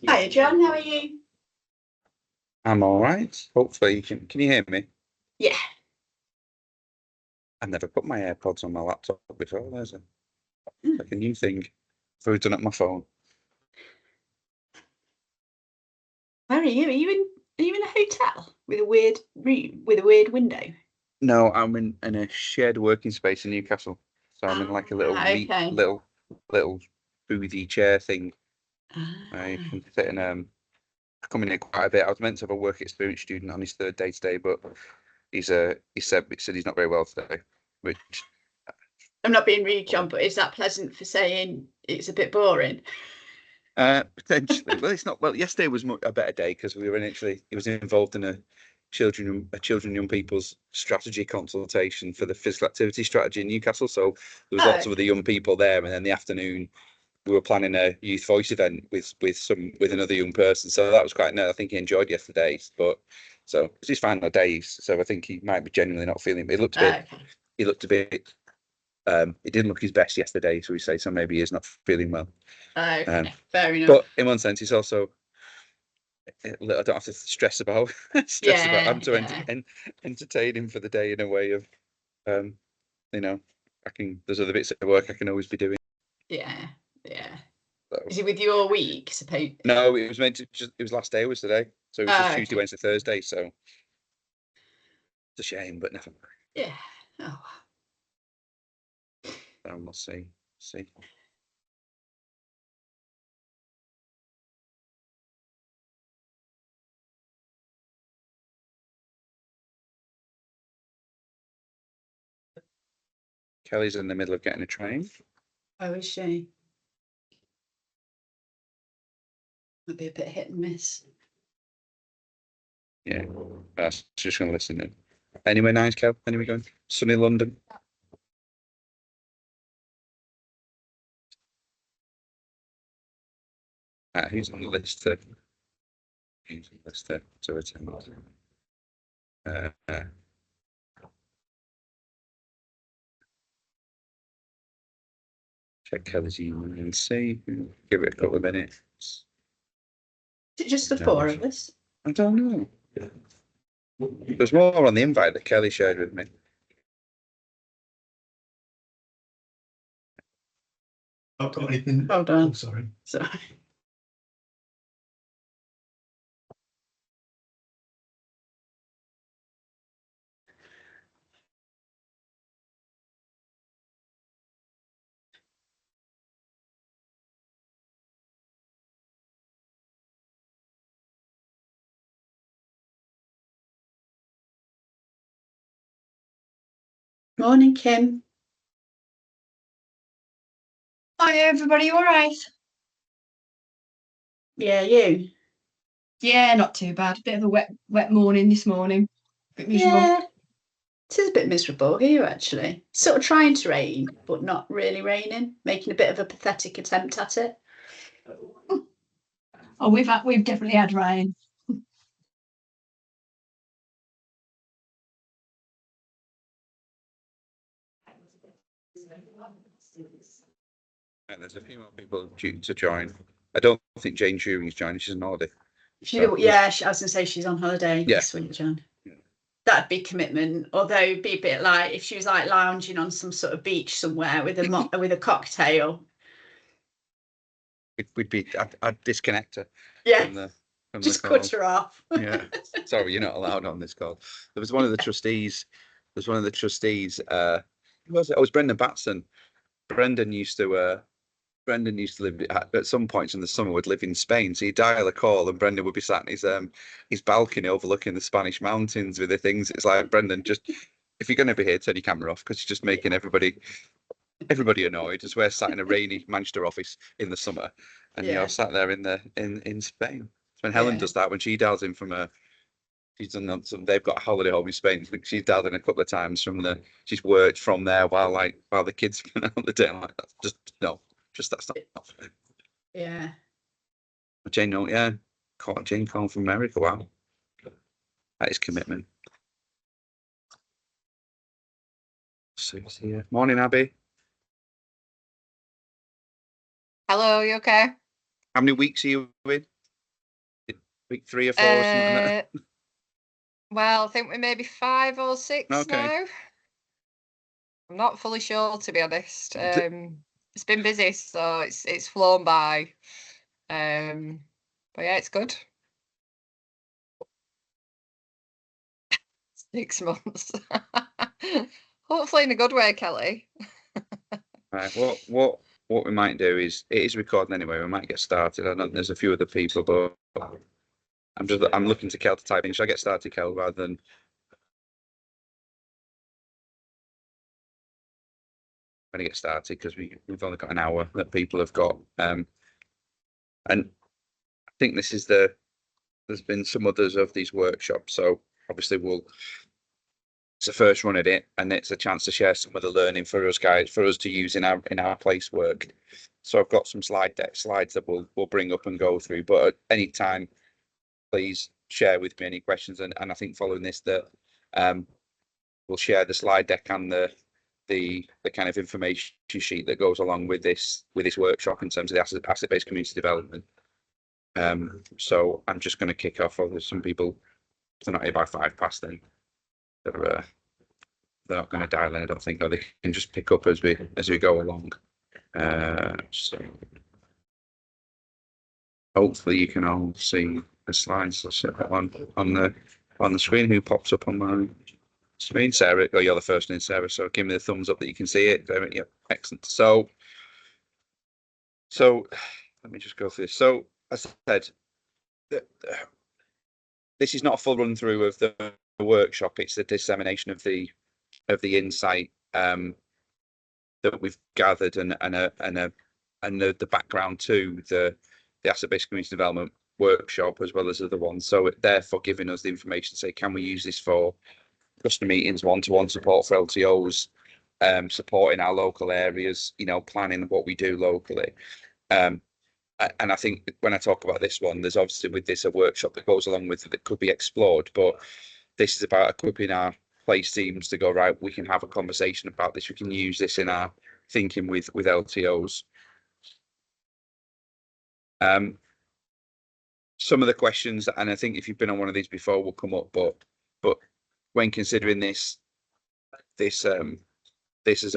Hi, John. How are you? I'm all right. Hopefully you can you hear me? Yeah. I've never put my AirPods on my laptop before. There's like a new thing. So I've done it on my phone. Where are you? Are you in a hotel with a weird room with a weird window? No, I'm in a shared working space in Newcastle. So I'm in like a little Okay. little boothie chair thing. I Ah. can sit in I come in here quite a bit. I was meant to have a work experience student on his third day today, but he said he's not very well today, which I'm not being rude, John, but is that pleasant for saying it's a bit boring? potentially. Well, it's not. Well, yesterday was a better day because we were he was involved in a children and young people's strategy consultation for the physical activity strategy in Newcastle. So there was lots Oh, of the young people there, and then the afternoon we were planning a youth voice event with another young person. So that was quite nice. I think he enjoyed yesterday's, but so it's his final days. So I think he might be genuinely not feeling. He looked a bit. okay. He looked a bit. He didn't look his best yesterday, so we say so. Maybe he's not feeling well. Okay. Fair enough. But in one sense, he's also I don't have to stress about Yeah, having to yeah, entertain him for the day in a way of um you know there's other bits at work I can always be doing. yeah, yeah. So, Is he with you all week? Suppose. no, it was meant to it was last day was today, so it was just Tuesday, Okay. Wednesday, Thursday. So it's a shame, but never mind. Yeah. Oh. We'll see. Kelly's in the middle of getting a train. Oh, is she? Might be a bit hit and miss. Yeah, that's just going to listen in. Anywhere nice, Kel? Anywhere going? Sunny London. Who's on the list to attend? Uh, uh, check Kelly's email and see. Give it a couple of minutes. Is it just the No, four of us? I don't know. There's more on the invite that Kelly shared with me. I've got anything. Hold on. Oh, sorry. Sorry. Morning, Kim. Hi everybody, all right? Yeah, you. Yeah, not too bad. A bit of a wet morning this morning. Bit miserable. Yeah. It is a bit miserable here, actually. Sort of trying to rain, but not really raining. Making a bit of a pathetic attempt at it. Oh, we've definitely had rain. And there's a few more people due to join. I don't think Jane Shearing's joining. She's an audit. Yeah, I was going to say she's on holiday Yeah. this week, John. Yeah. That'd be commitment. Although it'd be a bit like if she was like lounging on some sort of beach somewhere with a cocktail. I'd disconnect her Yeah. from the from Just the call. cut her off. Yeah. Sorry, you're not allowed on this call. There was one of the trustees. There's one of the trustees. Who was it? Oh, it was Brendan Batson. Brendan used to. Brendan used to live at some points in the summer would live in Spain. So he'd dial a call and Brendan would be sat in his balcony overlooking the Spanish mountains with the things. It's like, Brendan, just if you're going to be here, turn your camera off because you're just making everybody annoyed as we're sat in a rainy Manchester office in the summer and Yeah. you're sat there in Spain. When Helen Yeah. does that, when she dials in from she's done some, they've got a holiday home in Spain. She's dialed in a couple of times she's worked from there while the kids been on the day. I'm like, that's just no. Just that's not fair. Yeah. Jane, no, yeah. Jane calling from America. Wow. That is commitment. Sue's here. Morning, Abby. Hello, you okay? How many weeks are you in? Week 3 or 4 or something like that? Well, I think we may be 5 or 6 Okay. now. I'm not fully sure, to be honest. It's been busy, so it's flown by. But yeah, it's good. 6 months. Hopefully in a good way, Kelly. Right. What we might do is it is recording anyway. We might get started. I know there's a few other people, but I'm looking to Kel to type in. Should I get started, Kel, rather than when I get started because we've only got an hour that people have got. And I think there's been some others of these workshops, so obviously it's a first run at it, and it's a chance to share some of the learning for us guys, for us to use in our place work. So I've got some slides that we'll bring up and go through, but at any time, please share with me any questions, and I think following this that we'll share the slide deck and the kind of information sheet that goes along with this workshop in terms of the asset-based community development. So I'm just going to kick off. There's some people, if they're not here by 5 past, then they're not going to dial in, I don't think, or they can just pick up as we go along. So hopefully you can all see the slides on the screen. Who pops up on my screen? Sarah. Oh, you're the first one in, Sarah. So give me the thumbs up that you can see it. Yeah, excellent. So let me just go through this. So as I said, this is not a full run through of the workshop. It's the dissemination of the insight that we've gathered and the background to the asset-based community development workshop as well as other ones. So therefore giving us the information to say, can we use this for customer meetings, one-to-one support for LTOs, supporting our local areas, planning what we do locally. And I think when I talk about this one, there's obviously with this a workshop that goes along with it that could be explored, but this is about equipping our place teams to go, right, we can have a conversation about this. We can use this in our thinking with LTOs. Some of the questions, and I think if you've been on one of these before, will come up, but when considering this is a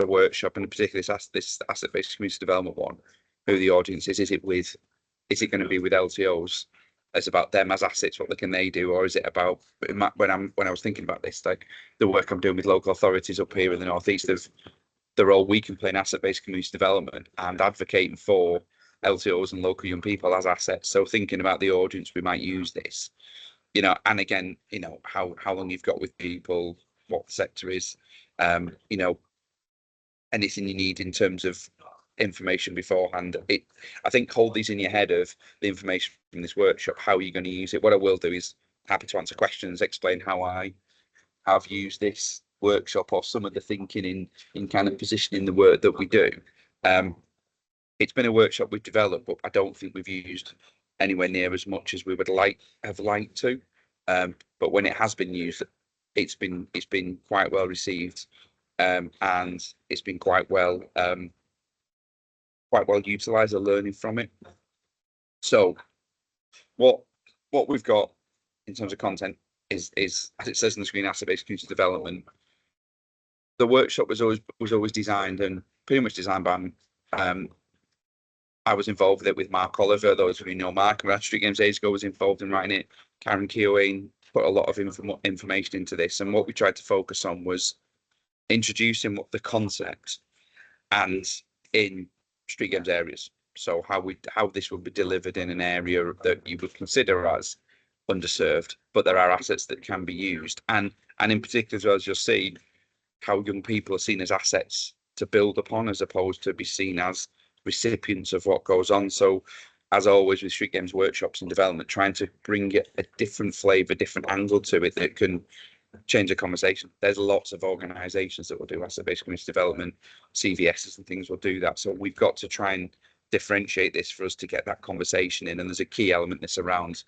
workshop, and particularly this asset-based community development one, who the audience is it going to be with LTOs? It's about them as assets, what can they do, or is it about when I was thinking about this, like the work I'm doing with local authorities up here in the northeast of the role we can play in asset-based community development and advocating for LTOs and local young people as assets. So thinking about the audience we might use this, and again, how long you've got with people, what the sector is, anything you need in terms of information beforehand. I think hold these in your head of the information from this workshop. How are you going to use it? What I will do is happy to answer questions, explain how I have used this workshop or some of the thinking in kind of positioning the work that we do. It's been a workshop we've developed, but I don't think we've used anywhere near as much as we would have liked to. But when it has been used, it's been quite well received, and it's been quite well utilised, and learning from it. So what we've got in terms of content is as it says on the screen, asset-based community development. The workshop was always designed and pretty much designed by I was involved with it with Mark Oliver. Those of you know Mark, who had Street Games days ago, was involved in writing it. Karen Keowain put a lot of information into this, and what we tried to focus on was introducing what the concept and in Street Games areas. So how this would be delivered in an area that you would consider as underserved, but there are assets that can be used, and in particular as well, as you'll see, how young people are seen as assets to build upon as opposed to be seen as recipients of what goes on. So as always with Street Games workshops and development, trying to bring a different flavour, different angle to it that can change the conversation. There's lots of organisations that will do asset-based community development, CVSs and things will do that. So we've got to try and differentiate this for us to get that conversation in. And there's a key element this around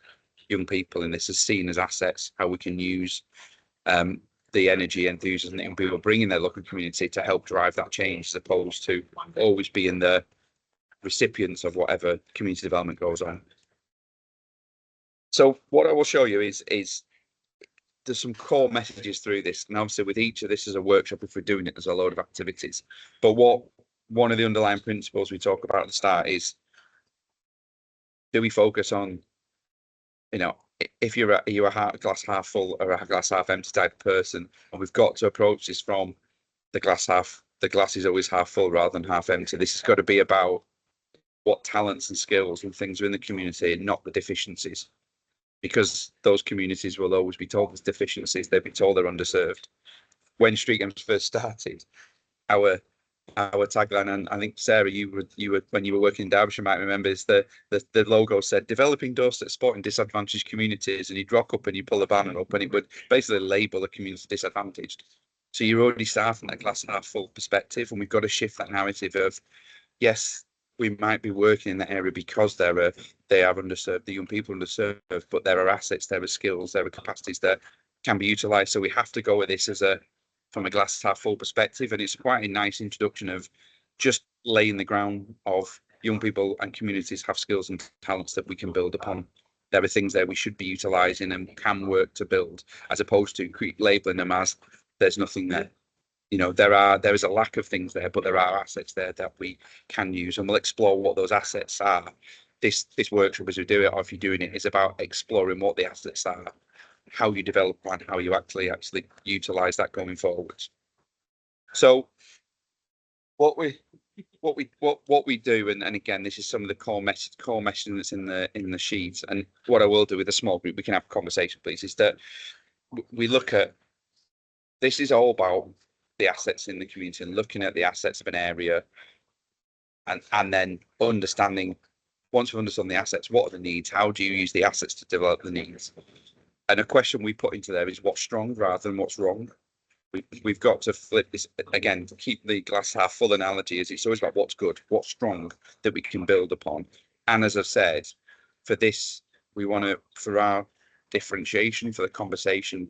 young people, and this is seen as assets, how we can use the energy, enthusiasm that young people bring in their local community to help drive that change, as opposed to always being the recipients of whatever community development goes on. So what I will show you is there's some core messages through this, and obviously with each of this as a workshop, if we're doing it, there's a load of activities. But one of the underlying principles we talk about at the start is, do we focus on, you know, if you're a glass half full or a glass half empty type of person, and we've got to approach this from the glass is always half full rather than half empty. This has got to be about what talents and skills and things are in the community, and not the deficiencies, because those communities will always be told there's deficiencies. They'll be told they're underserved. When Street Games first started, our tagline, and I think Sarah, you were when you were working in Derbyshire, might remember, is the logo said developing doorstep sport in disadvantaged communities, and you'd rock up and you pull the banner up and it would basically label a community disadvantaged. So you're already starting that glass half full perspective, and we've got to shift that narrative of, yes, we might be working in that area because they are underserved, the young people underserved, but there are assets, there are skills, there are capacities that can be utilised. So we have to go with this from a glass half full perspective, and it's quite a nice introduction of just laying the ground of young people and communities have skills and talents that we can build upon. There are things there we should be utilising and can work to build, as opposed to labelling them as there's nothing there. You know, there is a lack of things there, but there are assets there that we can use, and we'll explore what those assets are. This workshop, as we do it, or if you're doing it, is about exploring what the assets are, how you develop and how you actually utilize that going forwards. So what we do, and again, this is some of the core messaging that's in the sheet. And what I will do with a small group, we can have a conversation, please, is that we look at, this is all about the assets in the community and looking at the assets of an area, and then understanding, once we've understood the assets, what are the needs? How do you use the assets to develop the needs? And a question we put into there is what's strong rather than what's wrong. We've got to flip this again, to keep the glass half full analogy, is it's always about what's good, what's strong that we can build upon. And as I've said, for this, we want to, for our differentiation, for the conversation,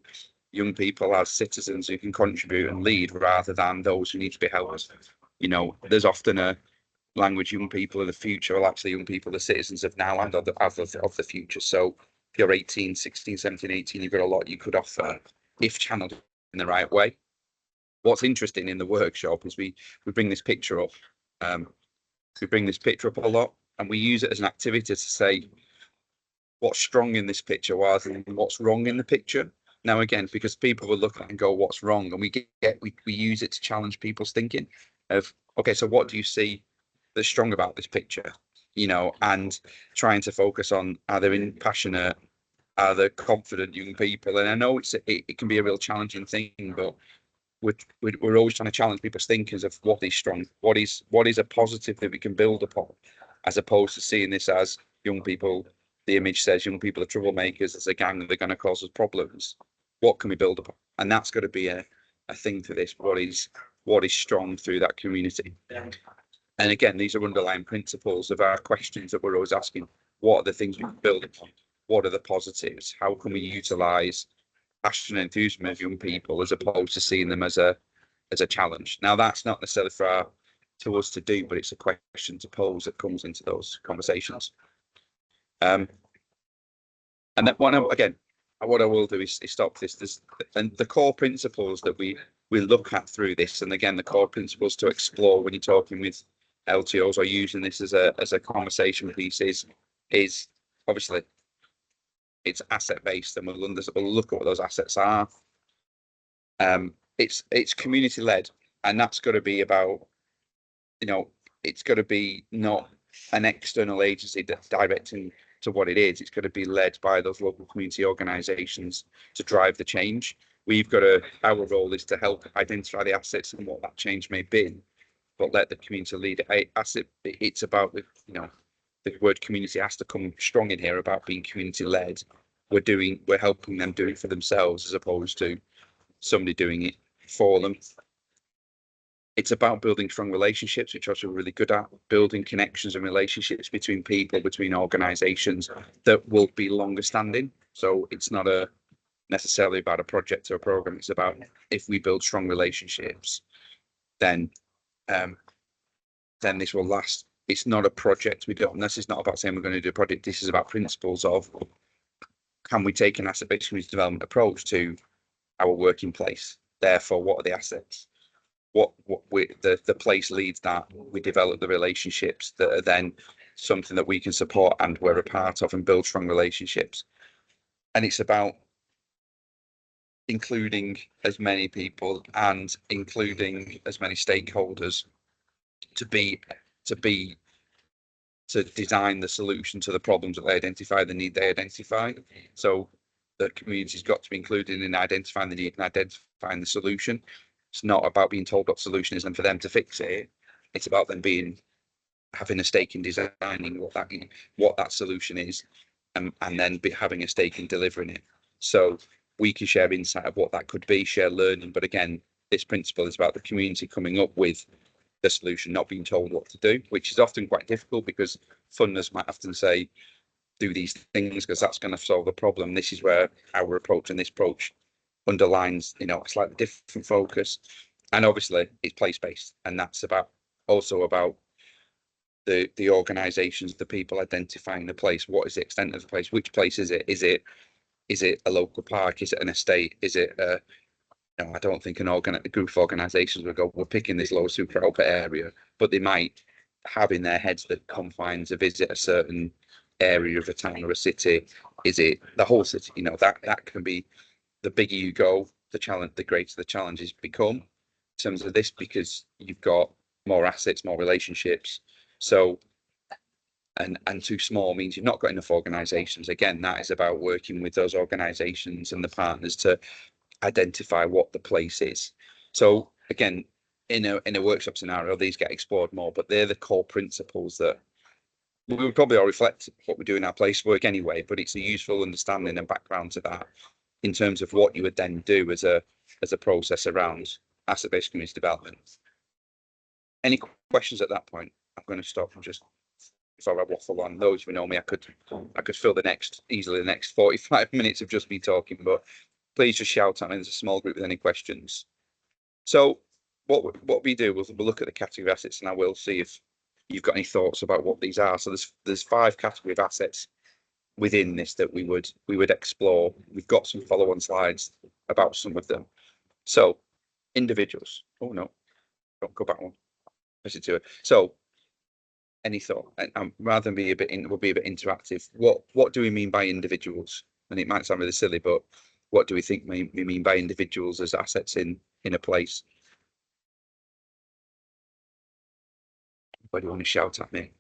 young people as citizens who can contribute and lead rather than those who need to be helped. You know, there's often a language, young people of the future. Well, actually, young people are citizens of now and of the future. So if you're 18, 16, 17, 18, you've got a lot you could offer if channeled in the right way. What's interesting in the workshop is we bring this picture up. We bring this picture up a lot, and we use it as an activity to say what's strong in this picture rather than what's wrong in the picture. Now, again, because people will look at it and go, what's wrong? And we use it to challenge people's thinking of, okay, so what do you see that's strong about this picture? You know, and trying to focus on, are they passionate? Are they confident young people? And I know it can be a real challenging thing, but we're always trying to challenge people's thinkings of what is strong, what is a positive that we can build upon, as opposed to seeing this as young people. The image says young people are troublemakers, as a gang that are going to cause us problems. What can we build upon? And that's got to be a thing for this. What is strong through that community? And again, these are underlying principles of our questions that we're always asking. What are the things we can build upon? What are the positives? How can we utilize passion and enthusiasm of young people as opposed to seeing them as a challenge? Now, that's not necessarily to us to do, but it's a question to pose that comes into those conversations. And then what I will do is stop this. And the core principles that we look at through this, and again, the core principles to explore when you're talking with LTOs or using this as a conversation piece is obviously it's asset based, and we'll look at what those assets are. It's community led, and that's got to be about, it's got to be not an external agency that's directing to what it is. It's got to be led by those local community organisations to drive the change. Our role is to help identify the assets and what that change may be, but let the community lead it. It's about the word community has to come strong in here about being community led. We're helping them do it for themselves as opposed to somebody doing it for them. It's about building strong relationships, which also we're really good at, building connections and relationships between people, between organisations that will be longer standing. So it's not necessarily about a project or a program. It's about, if we build strong relationships, then this will last. It's not a project. This is not about saying we're going to do a project. This is about principles of, can we take an asset-based community development approach to our working place? Therefore, what are the assets? The place leads that. We develop the relationships that are then something that we can support and we're a part of, and build strong relationships. And it's about including as many people and including as many stakeholders to design the solution to the problems that they identify, the need they identify. So the community's got to be included in identifying the need and identifying the solution. It's not about being told what the solution is and for them to fix it. It's about them having a stake in designing what that solution is, and then having a stake in delivering it. So we can share insight of what that could be, share learning. But again, this principle is about the community coming up with the solution, not being told what to do, which is often quite difficult because funders might often say, do these things because that's going to solve the problem. This is where our approach and this approach underlines, a slightly different focus. And obviously it's place-based, and that's also about the organisations, the people identifying the place. What is the extent of the place? Which place is it? Is it a local park? Is it an estate? Is it I don't think a group of organisations will go, we're picking this low super output area, but they might have in their heads the confines of, is it a certain area of a town or a city? Is it the whole city? That can be, the bigger you go, the greater the challenges become in terms of this, because you've got more assets, more relationships. So, and too small means you've not got enough organisations. Again, that is about working with those organisations and the partners to identify what the place is. So again, in a workshop scenario, these get explored more, but they're the core principles that we would probably all reflect what we do in our place work anyway, but it's a useful understanding and background to that in terms of what you would then do as a process around asset-based community development. Any questions at that point? I'm going to stop and just, before I waffle on. Those who know me, I could fill easily the next 45 minutes of just me talking, but please just shout at me. There's a small group with any questions. So what we do, we'll look at the category of assets, and I will see if you've got any thoughts about what these are. So there's 5 category of assets within this that we would explore. We've got some follow-on slides about some of them. So individuals. Oh no, don't go back one. Listen to it. So any thought? And rather than be we'll be a bit interactive. What do we mean by individuals? And it might sound really silly, but what do we think we mean by individuals as assets in a place? Anybody want to shout at me?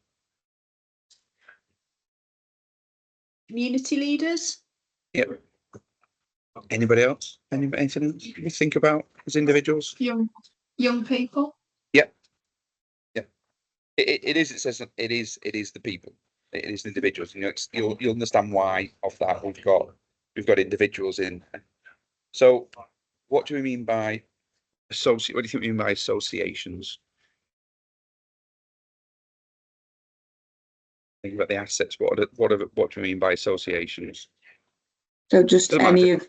Community leaders. Yep. Anybody else? Anything else you think about as individuals? Young people. Yep. Yep. It is. It says it is the people. It is the individuals. You'll understand why of that. We've got individuals in. So, what do we mean by What do you think we mean by associations? Think about the assets. What do we mean by associations? So just Doesn't matter.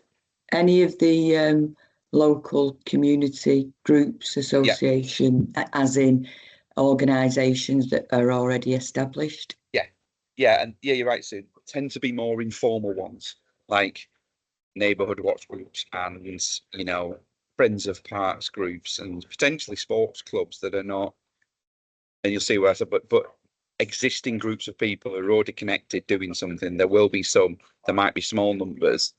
any of the local community groups, association, as in organisations that are already established. Yeah, and you're right, Sue. Tend to be more informal ones, like neighbourhood watch groups and friends of parks groups and potentially sports clubs that are not and you'll see where I said, but existing groups of people who are already connected doing something, there will be some, there might be small numbers,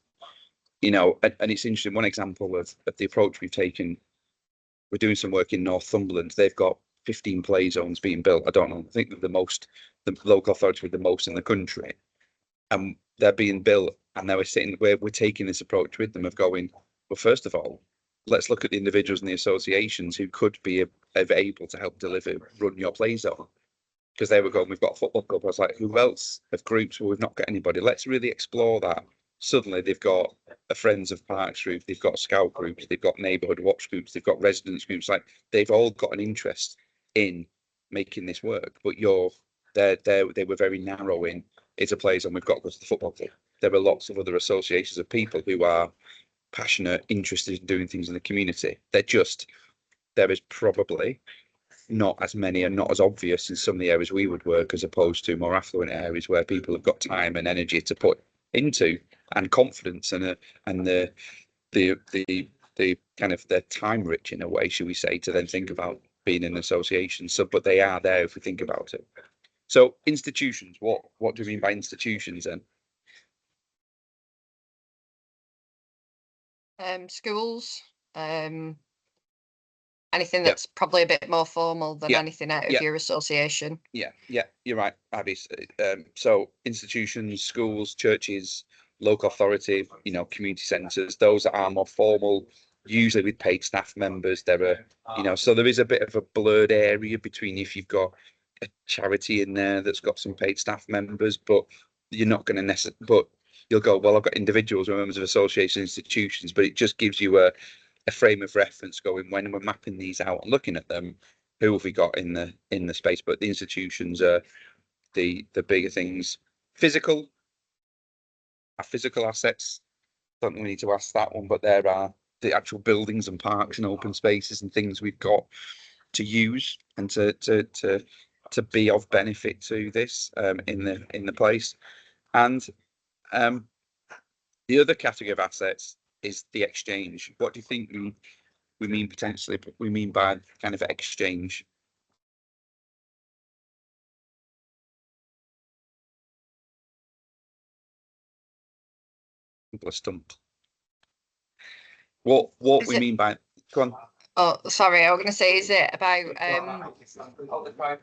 you know, and it's interesting. One example of the approach we've taken, we're doing some work in Northumberland. They've got 15 play zones being built. I don't know, I think they're the local authority with the most in the country. And they're being built, and we're taking this approach with them of going, well, first of all, let's look at the individuals and the associations who could be able to help run your play zone. Because they were going, we've got a football club. I was like, who else of groups? Well, we've not got anybody. Let's really explore that. Suddenly they've got a Friends of Parks group, they've got scout groups, they've got neighbourhood watch groups, they've got residents groups. Like, they've all got an interest in making this work. But they were very narrow in, it's a play zone, we've got to go to the football club. There are lots of other associations of people who are passionate, interested in doing things in the community. There is probably not as many and not as obvious in some of the areas we would work, as opposed to more affluent areas where people have got time and energy to put into, and confidence, and the kind of the time rich in a way, should we say, to then think about being in an association. So, but they are there if we think about it. So institutions, what do we mean by institutions then? Schools, anything that's probably a bit more formal than anything out of your association. Yeah, you're right, Abby. So institutions, schools, churches, local authority, you know, community centres, those that are more formal, usually with paid staff members. There are, you know, so there is a bit of a blurred area between if you've got a charity in there that's got some paid staff members, but you're not going to necessarily, but you'll go, well, I've got individuals who are members of association institutions, but it just gives you a frame of reference going, when we're mapping these out and looking at them, who have we got in the space? But the institutions are the bigger things. Physical assets, don't think we need to ask that one, but there are the actual buildings and parks and open spaces and things we've got to use and to be of benefit to this in the place. And the other category of assets is the exchange. What do you think we mean by kind of exchange? People are stumped. What we mean by, go on. Oh, sorry, I was going to say, is it about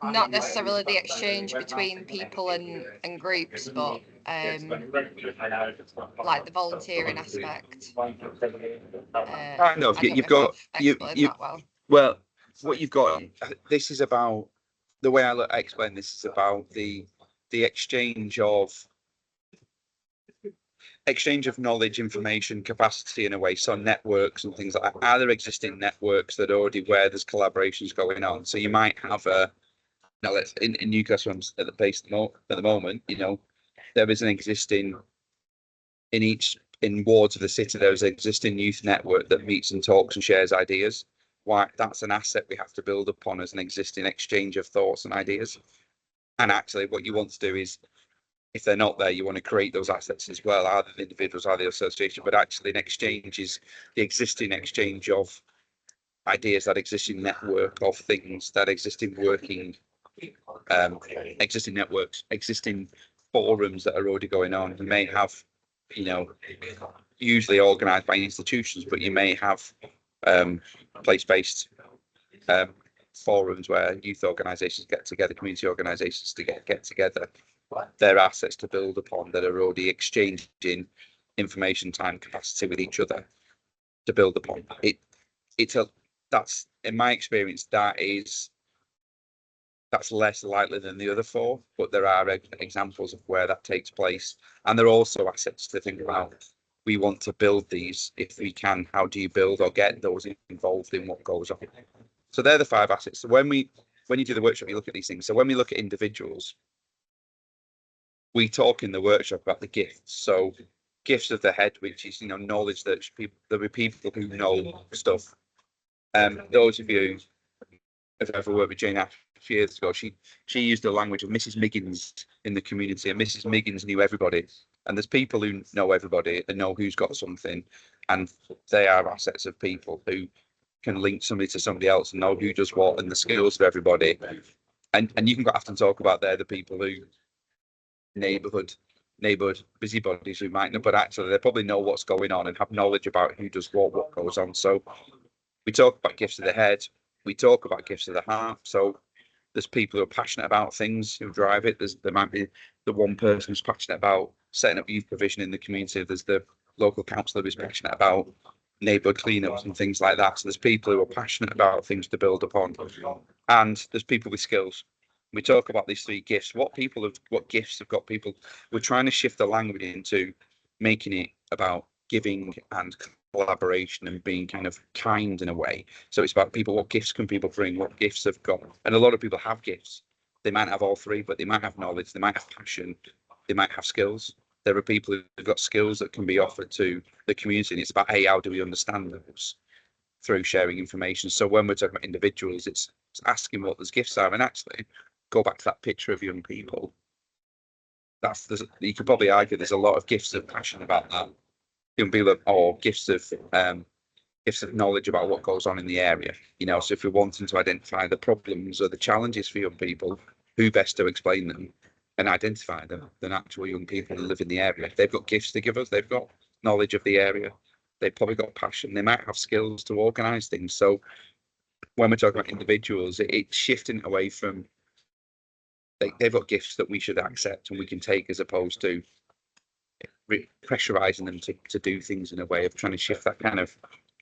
not necessarily the exchange between people and groups, but like the volunteering aspect? No, you've got that well. Well, what you've got, this is about, the way I explain this is about the exchange of knowledge, information, capacity in a way. So networks and things like that. Are there existing networks that already where there's collaborations going on? So you might have in Newcastle at the base at the moment, you know, there is an existing in wards of the city, there is an existing youth network that meets and talks and shares ideas. Why, that's an asset we have to build upon as an existing exchange of thoughts and ideas. And actually, what you want to do is, if they're not there, you want to create those assets as well, either the individuals, either the association, but actually an exchange is the existing exchange of ideas, that existing network of things, that existing working, existing networks, existing forums that are already going on. You may have, you know, usually organised by institutions, but you may have place-based forums where youth organisations get together, community organisations to get together. Their assets to build upon that are already exchanging information, time, capacity with each other to build upon. That's in my experience, that's less likely than the other four, but there are examples of where that takes place, and there are also assets to think about. We want to build these if we can. How do you build or get those involved in what goes on? So they're the 5 assets. So when you do the workshop, you look at these things. So when we look at individuals, we talk in the workshop about the gifts. So gifts of the head, which is, you know, knowledge that there'll be people who know stuff. Those of you who've ever worked with Jane a few years ago, she used the language of Mrs. Miggins in the community, and Mrs. Miggins knew everybody. And there's people who know everybody and know who's got something, and they are assets of people who can link somebody to somebody else and know who does what and the skills of everybody. and you can often talk about they're the people who neighborhood busybodies who might know, but actually they probably know what's going on and have knowledge about who does what goes on. So we talk about gifts of the head, we talk about gifts of the heart. So there's people who are passionate about things who drive it. There might be the one person who's passionate about setting up youth provision in the community. There's the local councillor who's passionate about neighbourhood cleanups and things like that. So there's people who are passionate about things to build upon, and there's people with skills. We talk about these three gifts. What gifts have got people? We're trying to shift the language into making it about giving and collaboration and being kind of kind in a way. So it's about people, what gifts can people bring, what gifts have got, and a lot of people have gifts. They might have all three, but they might have knowledge, they might have passion, they might have skills. There are people who've got skills that can be offered to the community, and it's about, hey, how do we understand those through sharing information? So when we're talking about individuals, it's asking what those gifts are, and actually go back to that picture of young people. You could probably argue there's a lot of gifts of passion about that. Young people or gifts of knowledge about what goes on in the area. So if we're wanting to identify the problems or the challenges for young people, who best to explain them and identify them than actual young people who live in the area? They've got gifts to give us, they've got knowledge of the area, they've probably got passion, they might have skills to organise things. So when we're talking about individuals, it's shifting away from they've got gifts that we should accept and we can take, as opposed to pressurizing them to do things in a way of trying to shift that kind of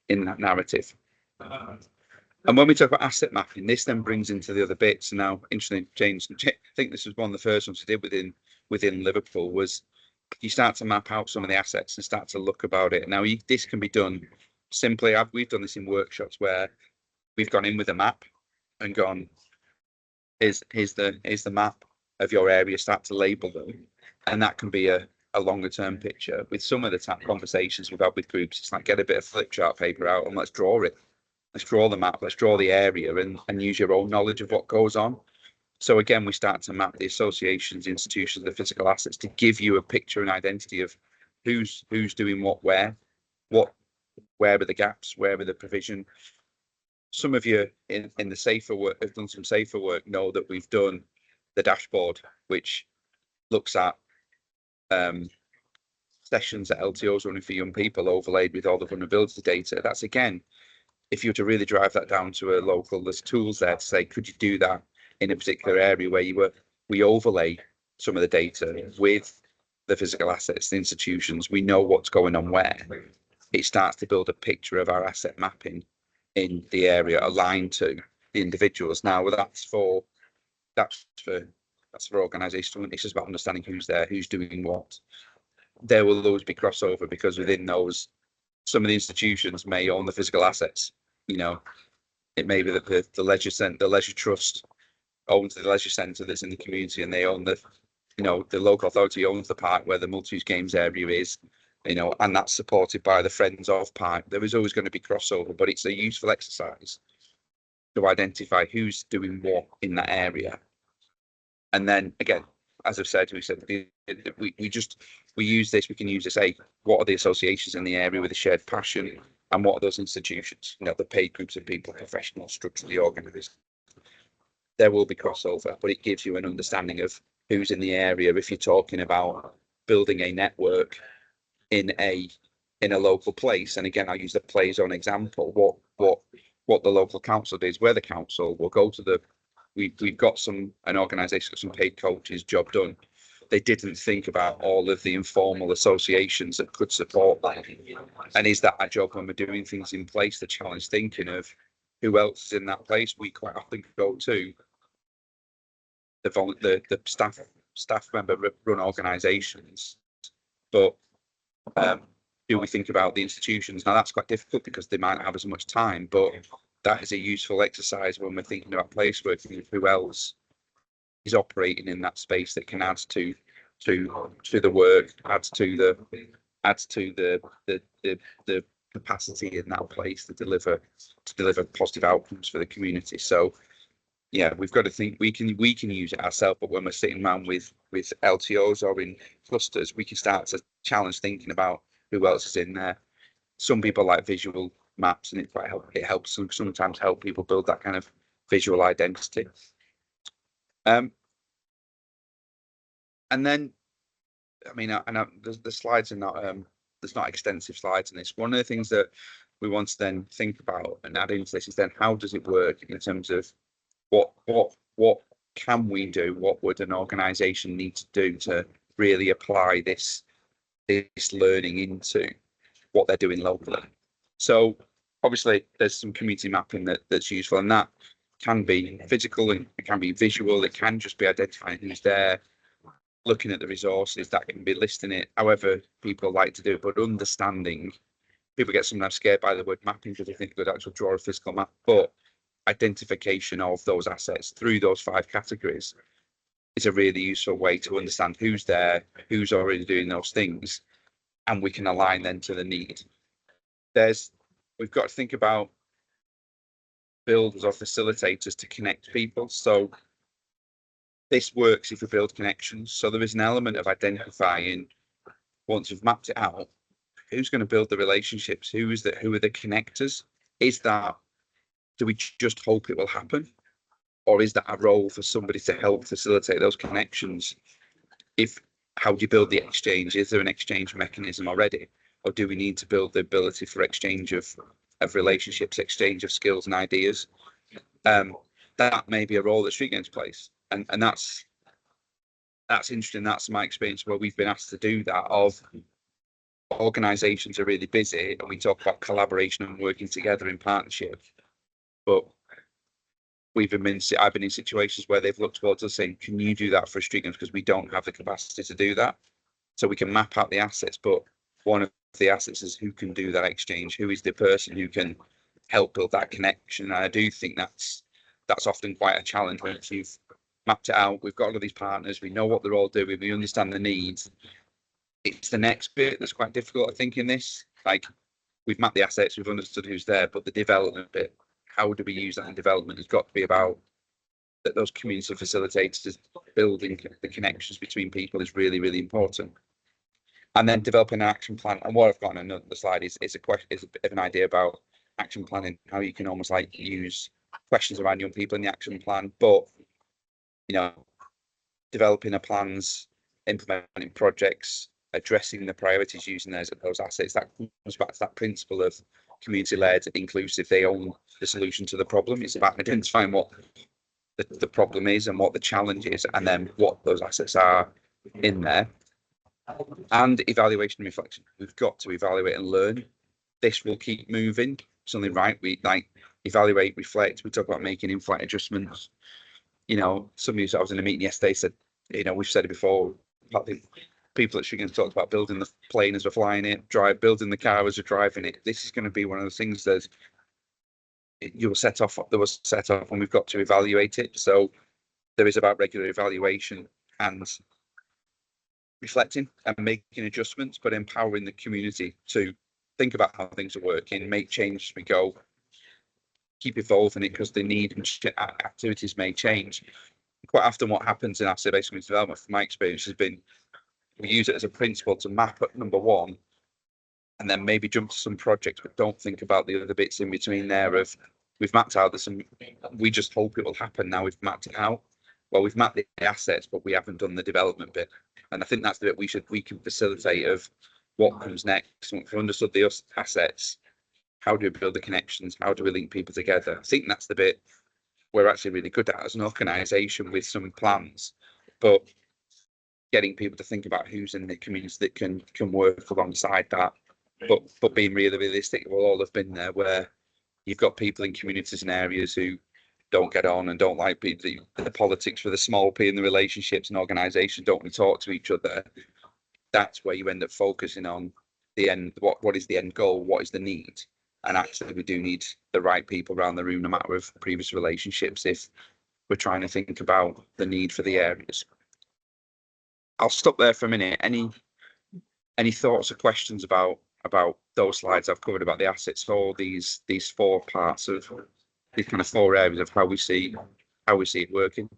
in that narrative. And when we talk about asset mapping, this then brings into the other bits. Now, interesting, James, I think this was one of the first ones we did within Liverpool, was you start to map out some of the assets and start to look about it. Now, this can be done simply. We've done this in workshops where we've gone in with a map and gone, here's the map of your area, start to label them. And that can be a longer term picture. With some of the conversations we've had with groups, it's like, get a bit of flip chart paper out and let's draw it. Let's draw the map, let's draw the area and use your own knowledge of what goes on. So again, we start to map the associations, institutions, the physical assets to give you a picture and identity of who's doing what, where are the gaps, where are the provision. Some of you in the safer work have done some safer work, know that we've done the dashboard, which looks at sessions that LTOs running for young people overlaid with all the vulnerability data. That's, again, if you were to really drive that down to a local, there's tools there to say, could you do that in a particular area where we overlay some of the data with the physical assets, the institutions, we know what's going on where. It starts to build a picture of our asset mapping in the area aligned to the individuals. Now, that's for organisations. It's just about understanding who's there, who's doing what. There will always be crossover, because within those, some of the institutions may own the physical assets. It may be that the leisure trust owns the leisure centre that's in the community, and they own the local authority owns the park where the multi-use games area is, and that's supported by the Friends of Park. There is always going to be crossover, but it's a useful exercise to identify who's doing what in that area. And then again, as I've said, we use this. We can use this. Hey, what are the associations in the area with a shared passion, and what are those institutions? The paid groups of people, professional, structurally organised. There will be crossover, but it gives you an understanding of who's in the area. If you're talking about building a network in a local place, and again, I use the play zone example. What the local council does, where the council will go to we've got an organisation got some paid coaches, job done. They didn't think about all of the informal associations that could support that. And is that our job when we're doing things in place? The challenge thinking of who else is in that place. We quite often go to the staff member run organisations, but do we think about the institutions? Now that's quite difficult because they might not have as much time, but that is a useful exercise when we're thinking about place working with who else is operating in that space that can add to the work, adds to the capacity in that place to deliver positive outcomes for the community. So yeah, we've got to think we can use it ourselves, but when we're sitting around with LTOs or in clusters, we can start to challenge thinking about who else is in there. Some people like visual maps, and it helps sometimes help people build that kind of visual identity. And then, I mean, the slides are not, there's not extensive slides in this. One of the things that we want to then think about and add into this is then how does it work in terms of what can we do? What would an organisation need to do to really apply this learning into what they're doing locally? So obviously there's some community mapping that's useful, and that can be physical and it can be visual. It can just be identifying who's there, looking at the resources, that can be listing it however people like to do it, but understanding. People get sometimes scared by the word mapping because they think they'd actually draw a physical map, but identification of those assets through those 5 categories is a really useful way to understand who's there, who's already doing those things, and we can align then to the need. We've got to think about builders or facilitators to connect people. So this works if we build connections. So there is an element of identifying, once we've mapped it out, who's going to build the relationships, who are the connectors? Do we just hope it will happen, or is that a role for somebody to help facilitate those connections? How do you build the exchange? Is there an exchange mechanism already, or do we need to build the ability for exchange of relationships, exchange of skills and ideas? That may be a role that Street Games plays, and that's interesting. That's my experience where we've been asked to do that. Of organisations are really busy, and we talk about collaboration and working together in partnership, but I've been in situations where they've looked towards us saying, can you do that for Street Games, because we don't have the capacity to do that. So we can map out the assets, but one of the assets is who can do that exchange, who is the person who can help build that connection. And I do think that's often quite a challenge. Once you've mapped it out, we've got all of these partners, we know what they're all doing, we understand the needs. It's the next bit that's quite difficult, I think, in this. Like, we've mapped the assets, we've understood who's there, but the development bit, how do we use that in development, has got to be about that those community facilitators building the connections between people is really, really important. And then developing an action plan. And what I've got on another slide is a bit of an idea about action planning, how you can almost like use questions around young people in the action plan, but developing a plans, implementing projects, addressing the priorities using those assets. That comes back to that principle of community-led, inclusive. They own the solution to the problem. It's about identifying what the problem is and what the challenge is, and then what those assets are in there. And evaluation and reflection. We've got to evaluate and learn. This will keep moving. Something right. We like evaluate, reflect. We talk about making in-flight adjustments. Somebody who I was in a meeting yesterday said, we've said it before. I think people at Shiggins talked about building the plane as we're flying it, building the car as we're driving it. This is going to be one of those things that there was set off, and we've got to evaluate it. So there is about regular evaluation and reflecting and making adjustments, but empowering the community to think about how things are working, make changes as we go, keep evolving it, because the need and activities may change. Quite often what happens in asset-based community development, from my experience, has been we use it as a principle to map at number 1, and then maybe jump to some projects, but don't think about the other bits in between there of, we've mapped out this and we just hope it will happen. Now we've mapped it out. Well, we've mapped the assets, but we haven't done the development bit. And I think that's the bit we can facilitate of what comes next. Once we've understood the assets, how do we build the connections? How do we link people together? I think that's the bit we're actually really good at as an organisation with some plans, but getting people to think about who's in the communities that can work alongside that, but being really realistic. We'll all have been there where you've got people in communities and areas who don't get on and don't like the politics for the small p and the relationships, and organisations don't want to talk to each other. That's where you end up focusing on the end. What is the end goal? What is the need? And actually, we do need the right people around the room, no matter of previous relationships, if we're trying to think about the need for the areas. I'll stop there for a minute. Any thoughts or questions about those slides I've covered about the assets, or these 4 parts of these kind of 4 areas of how we see it working?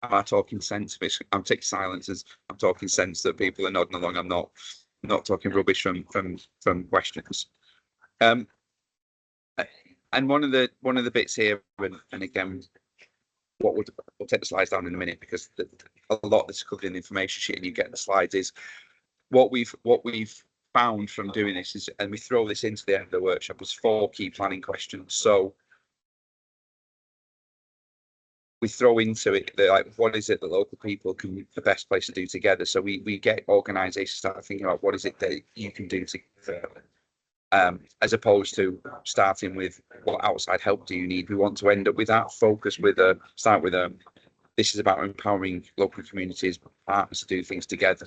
Am I talking sense? I'm taking silence as I'm talking sense that people are nodding along. I'm not talking rubbish from questions. And one of the bits here, and again, we'll take the slides down in a minute, because a lot of this is covered in the information sheet, and you get the slides, is what we've found from doing this is, and we throw this into the end of the workshop, is 4 key planning questions. So we throw into it like, what is it that local people can, the best place to do together? So we get organisations start thinking about what is it that you can do together, as opposed to starting with what outside help do you need. We want to end up with that focus, start with this is about empowering local communities, partners to do things together.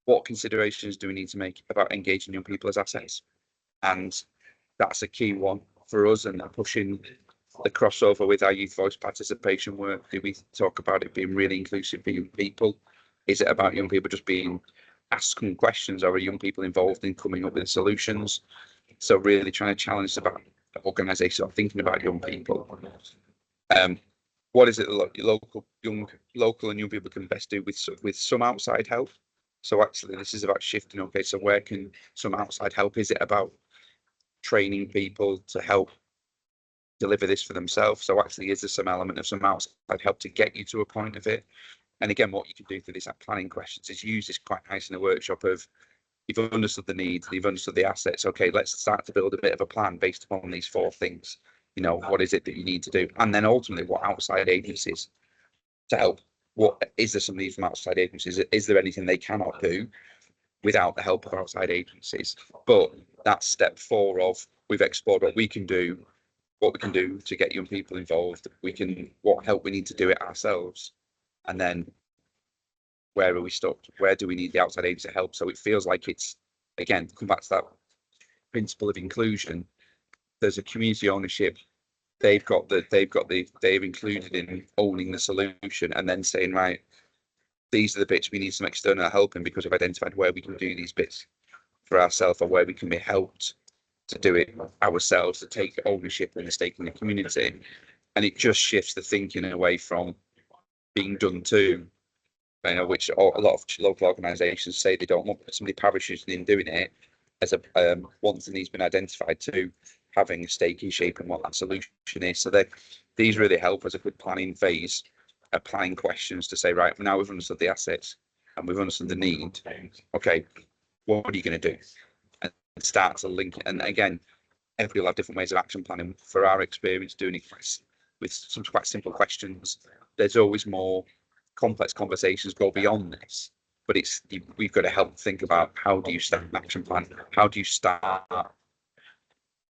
What considerations do we need to make about engaging young people as assets? And that's a key one for us, and pushing the crossover with our youth voice participation work. Do we talk about it being really inclusive for young people? Is it about young people just being asking questions, or are young people involved in coming up with solutions? So really trying to challenge about organisations thinking about young people. What is it local and young people can best do with some outside help? So actually this is about shifting. Okay, so where can some outside help? Is it about training people to help deliver this for themselves? So actually, is there some element of some outside help to get you to a point of it? And again, what you can do through these planning questions is use this quite nice in a workshop of, you've understood the needs, you've understood the assets. Okay, let's start to build a bit of a plan based upon these 4 things. You know, what is it that you need to do? And then ultimately, what outside agencies to help? What is there some need from outside agencies? Is there anything they cannot do without the help of outside agencies? But that's step 4 of, we've explored what we can do to get young people involved. What help we need to do it ourselves, and then where are we stuck? Where do we need the outside agency help? So it feels like it's, again, come back to that principle of inclusion. There's a community ownership. They've included in owning the solution, and then saying, right, these are the bits we need some external help in, because we've identified where we can do these bits for ourselves, or where we can be helped to do it ourselves, to take ownership and a stake in the community. And it just shifts the thinking away from being done to, you know, which a lot of local organisations say they don't want somebody parachuting in doing it, as a once the need's been identified, to having a stake in shaping what that solution is. So these really help as a good planning phase, applying questions to say, right, now we've understood the assets and we've understood the need. Okay, what are you going to do? And start to link. And again, everybody will have different ways of action planning. For our experience doing it with some quite simple questions, there's always more complex conversations go beyond this. But we've got to help think about, how do you start an action plan? How do you start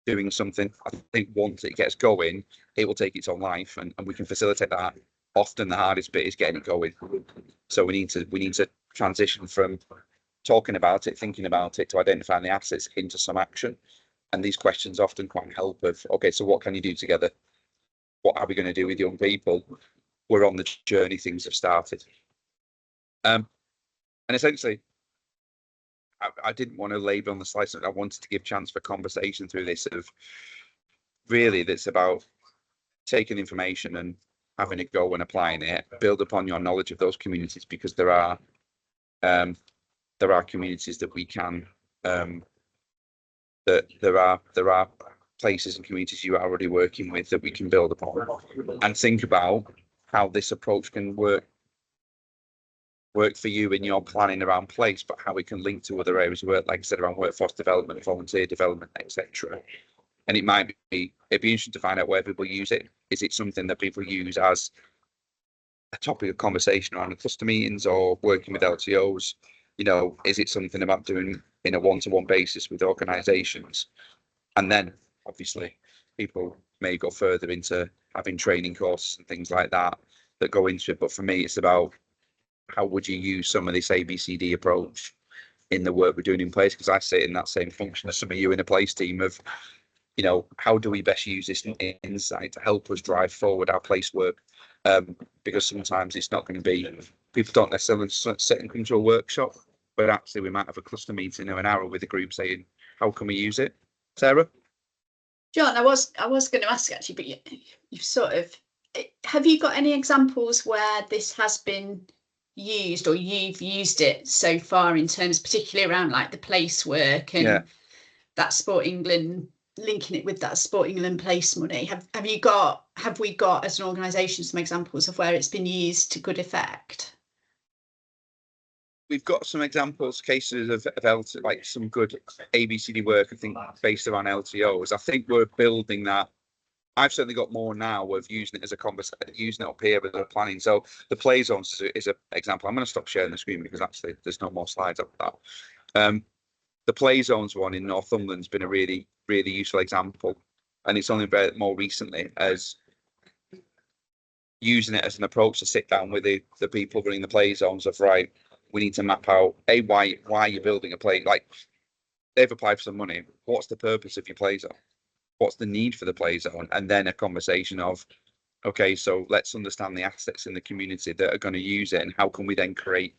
doing something? I think once it gets going, it will take its own life, and we can facilitate that. Often the hardest bit is getting it going. So we need to transition from talking about it, thinking about it, to identifying the assets into some action. And these questions often quite help of, okay, so what can you do together? What are we going to do with young people? We're on the journey, things have started. And essentially, I didn't want to label on the slide, so I wanted to give chance for conversation through this, of really, that's about taking information and having a go and applying it, build upon your knowledge of those communities, because there are communities that we can, that there are places and communities you are already working with that we can build upon, and think about how this approach can work for you in your planning around place, but how we can link to other areas of work, like I said, around workforce development, volunteer development, etc. And it'd be interesting to find out where people use it. Is it something that people use as a topic of conversation around the cluster meetings, or working with LTOs? You know, is it something about doing in a one-to-one basis with organisations? And then obviously people may go further into having training courses and things like that go into it. But for me, it's about, how would you use some of this ABCD approach in the work we're doing in place? Because I sit in that same function as some of you in a place team of, you know, how do we best use this insight to help us drive forward our place work? Because sometimes it's not going to be, people don't necessarily sit and come to a workshop, but actually we might have a cluster meeting or an hour with a group saying, how can we use it? Sarah? John, I was going to ask actually, but you've sort of, have you got any examples where this has been used, or you've used it so far, in terms particularly around like the place work and that Sport England linking it with that Sporting England place money, have we got as an organisation some examples of where it's been used to good effect? We've got some examples, cases of like some good ABCD work, I think, based around LTOs. I think we're building that. I've certainly got more now of using it as a conversation, using it up here with the planning. So the play zones is an example. I'm going to stop sharing the screen because actually there's no more slides of that. The play zones one in Northumberland's been a really, really useful example. And it's only very more recently as using it as an approach to sit down with the people running the play zones of, right, we need to map out why you're building a play. Like, they've applied for some money. What's the purpose of your play zone? What's the need for the play zone? And then a conversation of, okay, so let's understand the assets in the community that are going to use it, and how can we then create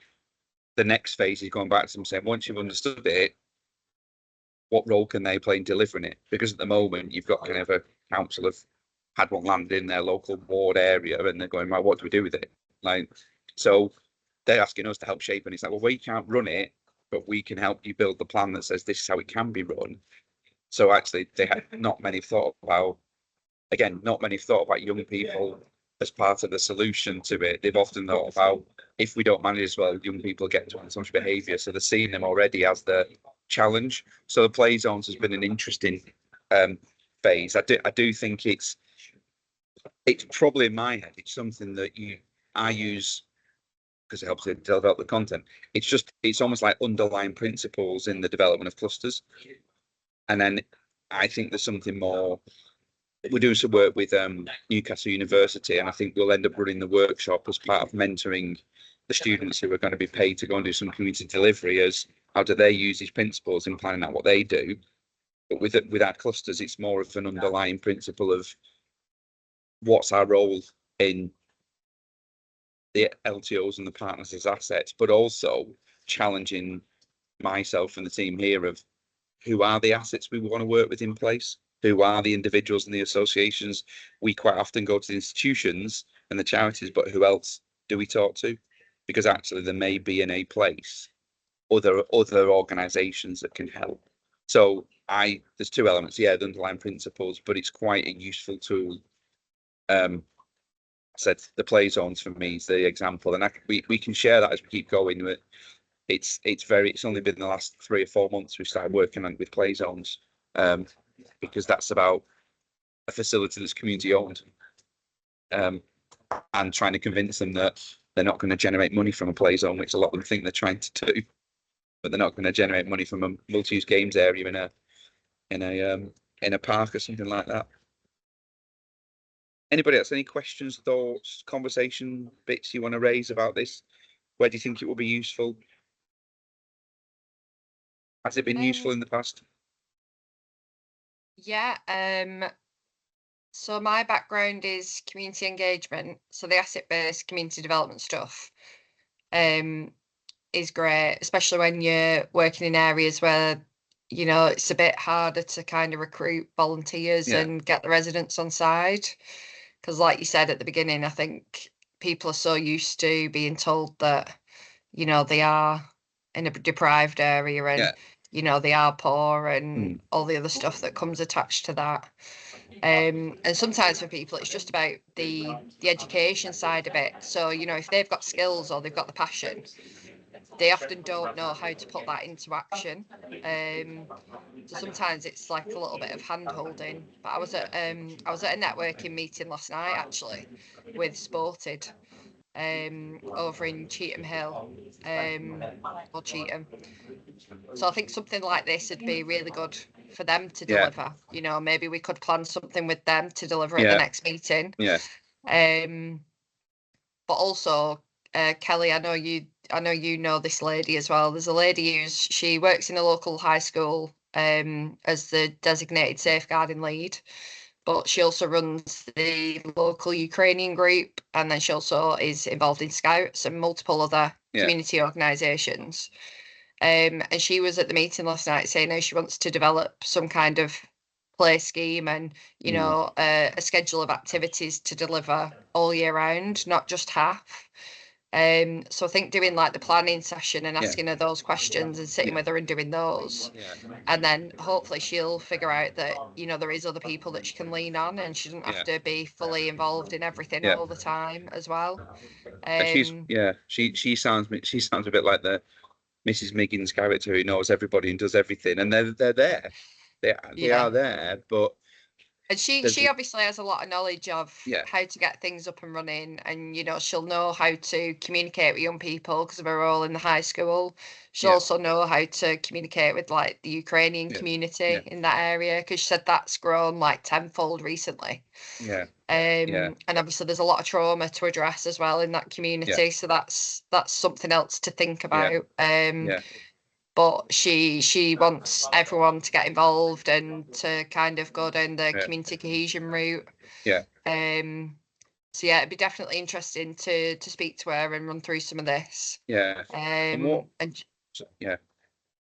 the next phase is going back to them saying, once you've understood it, what role can they play in delivering it? Because at the moment, you've got kind of a council of had one landed in their local ward area, and they're going, right, what do we do with it? Like, so they're asking us to help shape, and it's like, well, we can't run it, but we can help you build the plan that says this is how it can be run. So actually, they had not many thought about young people as part of the solution to it. They've often thought about, if we don't manage as well, young people get into such behaviour. So they're seeing them already as the challenge. So the play zones has been an interesting phase. I do think it's probably in my head, it's something that I use because it helps to develop the content. It's almost like underlying principles in the development of clusters. And then I think there's something more. We're doing some work with Newcastle University, and I think we'll end up running the workshop as part of mentoring the students who are going to be paid to go and do some community delivery, as how do they use these principles in planning out what they do. But with our clusters, it's more of an underlying principle of what's our role in the LTOs and the partners as assets, but also challenging myself and the team here of who are the assets we want to work with in place, who are the individuals and the associations. We quite often go to the institutions and the charities, but who else do we talk to? Because actually there may be in a place other organisations that can help. So there's two elements, the underlying principles, but it's quite a useful tool. I said the play zones for me is the example, and we can share that as we keep going. But it's only been the last 3 or 4 months we've started working on with play zones, because that's about a facility that's community owned, and trying to convince them that they're not going to generate money from a play zone, which a lot of them think they're trying to do, but they're not going to generate money from a multi-use games area in a park or something like that. Anybody else? Any questions, thoughts, conversation bits you want to raise about this? Where do you think it will be useful? Has it been useful in the past? Yeah. So my background is community engagement. So the asset-based community development stuff is great, especially when you're working in areas where, it's a bit harder to kind of recruit volunteers and get the residents on side. Because like you said at the beginning, I think people are so used to being told that, they are in a deprived area and, they are poor and all the other stuff that comes attached to that. And sometimes for people, it's just about the education side of it. So, if they've got skills or they've got the passion, they often don't know how to put that into action. So sometimes it's like a little bit of hand holding. But I was at a networking meeting last night actually with Sported over in Cheetham Hill, or Cheetham. So I think something like this would be really good for them to deliver. Maybe we could plan something with them to deliver at the next meeting. But also, Kelly, I know you know this lady as well. There's a lady she works in a local high school as the designated safeguarding lead, but she also runs the local Ukrainian group, and then she also is involved in Scouts and multiple other community organisations. And she was at the meeting last night saying how she wants to develop some kind of play scheme and a schedule of activities to deliver all year round, not just half. So I think doing like the planning session and Yeah. asking her those questions and sitting Yeah. with her and doing those, Yeah. and then hopefully she'll figure out that, you know, there is other people that she can lean on and she doesn't have to be fully involved in everything Yeah. all the time as well. And she sounds a bit like the Mrs. Miggins character who knows everybody and does everything, and they're there. They Yeah. are there, but And she obviously has a lot of knowledge of Yeah. how to get things up and running, and you know, she'll know how to communicate with young people because of her role in the high school. She'll Yeah. also know how to communicate with like the Ukrainian Yeah. community Yeah. in that area, because she said that's grown like tenfold recently. yeah, And obviously there's a lot of trauma to address as well in that community, so that's something else to think about. yeah, But she wants everyone to get involved and to kind of go down the Yeah. community cohesion route. Yeah. So yeah, it'd be definitely interesting to speak to her and run through some of this. yeah. And Yeah.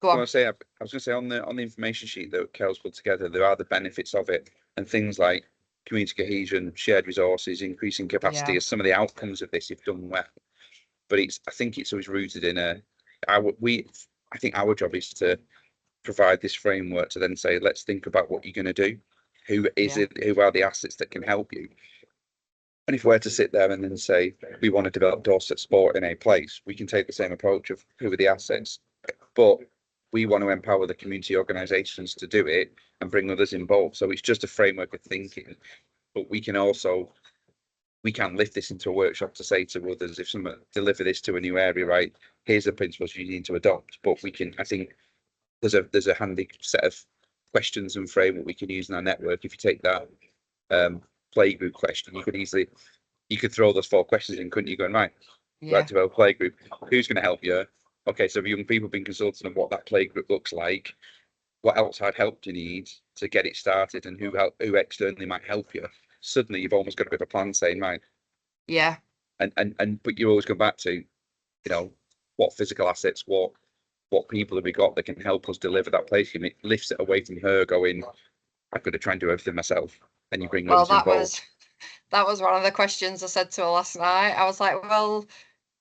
go on. I was going to say on the information sheet that Kel's put together, there are the benefits of it and things like community cohesion, shared resources, increasing capacity Yeah. as some of the outcomes of this if done well. But I think it's always rooted in I think our job is to provide this framework to then say, let's think about what you're going to do. Who is Yeah. it? Who are the assets that can help you? And if we're to sit there and then say we want to develop Dorset sport in a place, we can take the same approach of who are the assets, but we want to empower the community organisations to do it and bring others involved. So it's just a framework of thinking, but we can lift this into a workshop to say to others, if someone deliver this to a new area, right, here's the principles you need to adopt. But I think there's a handy set of questions and framework we can use in our network. If you take that playgroup question, you could throw those 4 questions in, couldn't you? Going, right, Yeah. to our playgroup, who's going to help you? Okay, so young people been consulted on what that playgroup looks like. What outside help do you need to get it started, and who externally might help you? Suddenly, you've almost got a bit of a plan saying, right. Yeah. But you always go back to, you know, what physical assets, what people have we got that can help us deliver that place, and it lifts it away from her going, I've got to try and do everything myself. And you bring Well, others involved. that was one of the questions I said to her last night. I was like, well,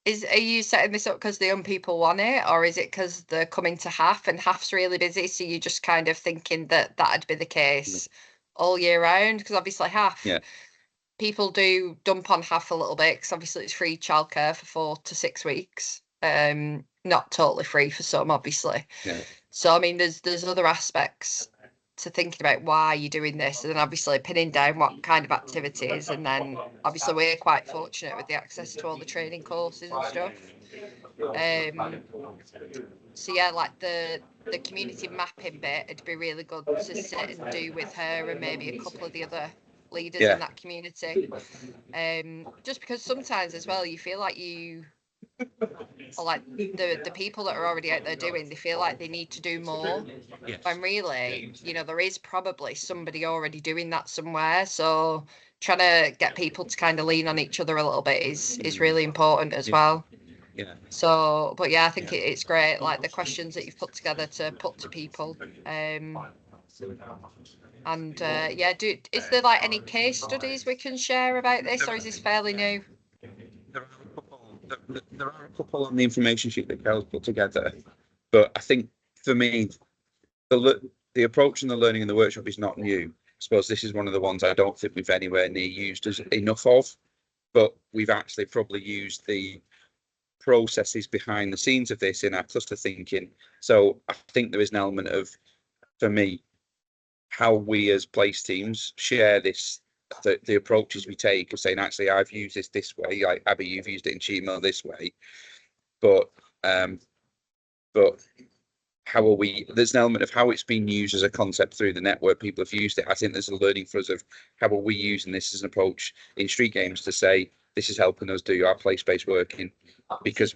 are you setting this up because the young people want it, or is it because they're coming to half and half's really busy, so you're just kind of thinking that that'd be the case all year round? Because obviously half, people do dump on half a little bit, because obviously it's free childcare for 4 to 6 weeks. Not totally free for some, obviously. Yeah. So I mean, there's other aspects to thinking about why you're doing this, and then obviously pinning down what kind of activities, and then obviously we're quite fortunate with the access to all the training courses and stuff. So yeah, like the community mapping bit, it'd be really good to sit and do with her and maybe a couple of the other leaders in that community. Just because sometimes as well you feel like or like the people that are already out there doing, they feel like they need to do more. When really, you know, there is probably somebody already doing that somewhere. So trying to get people to kind of lean on each other a little bit is really important as well. Yeah. So, but yeah, I think it's great, like the questions that you've put together to put to people. Is there like any case studies we can share about this, or is this fairly new? There are a couple on the information sheet that Kel's put together, but I think for me, the approach and the learning in the workshop is not new. I suppose this is one of the ones I don't think we've anywhere near used enough of, but we've actually probably used the processes behind the scenes of this in our cluster thinking. So I think there is an element of, for me, how we as place teams share the approaches we take of saying, actually, I've used this way, like Abby, you've used it in Cheetah this way, but how are we? There's an element of how it's been used as a concept through the network. People have used it. I think there's a learning for us of how are we using this as an approach in street games to say this is helping us do our place-based working, because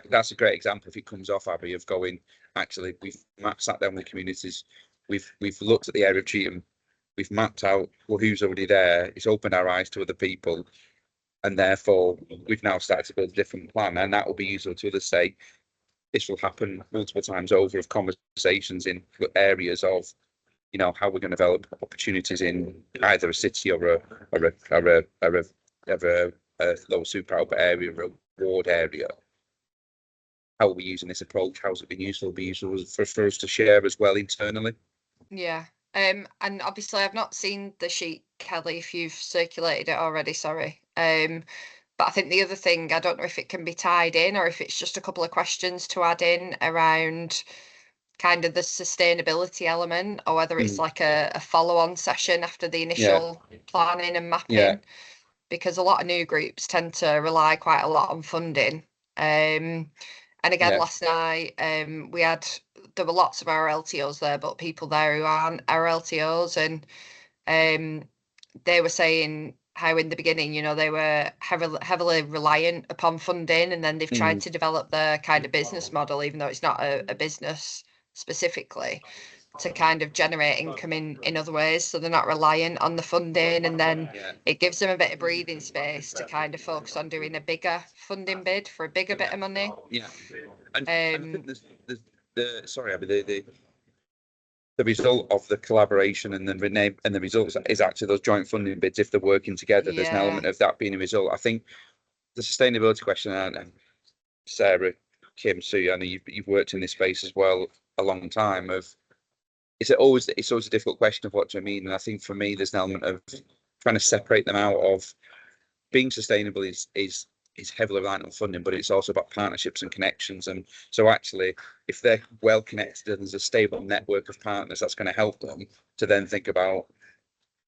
that's a great example if it comes off, Abby, of going, actually we've sat down with the communities, we've looked at the area of Cheetham, we've mapped out who's already there, it's opened our eyes to other people, and therefore we've now started to build a different plan, and that will be useful to others. Say this will happen multiple times over of conversations in areas of, you know, how we're going to develop opportunities in either a city or a lower super output area ward area. How are we using this approach? How's it been useful? Be useful for us to share as well internally. Yeah. And obviously I've not seen the sheet, Kelly, if you've circulated it already, sorry. But I think the other thing, I don't know if it can be tied in or if it's just a couple of questions to add in around kind of the sustainability element, or whether it's like a follow-on session after the initial planning and mapping, because a lot of new groups tend to rely quite a lot on funding. And again, last night there were lots of our LTOs there, but people there who aren't our LTOs, and they were saying how in the beginning, you know, they were heavily reliant upon funding, and then they've tried to develop their kind of business model, even though it's not a business specifically, to kind of generate income in other ways, so they're not reliant on the funding, and then it gives them a bit of breathing space to kind of focus on doing a bigger funding bid for a bigger bit of money. And I think the result of the collaboration and the results is actually those joint funding bids. If they're working together, there's an element of that being a result. I think the sustainability question, and Sarah, Kim, Sue, I know you've worked in this space as well a long time. It's always a difficult question of what do I mean, and I think for me there's an element of trying to separate them out of being sustainable is heavily reliant on funding, but it's also about partnerships and connections. And so actually, if they're well connected and there's a stable network of partners, that's going to help them to then think about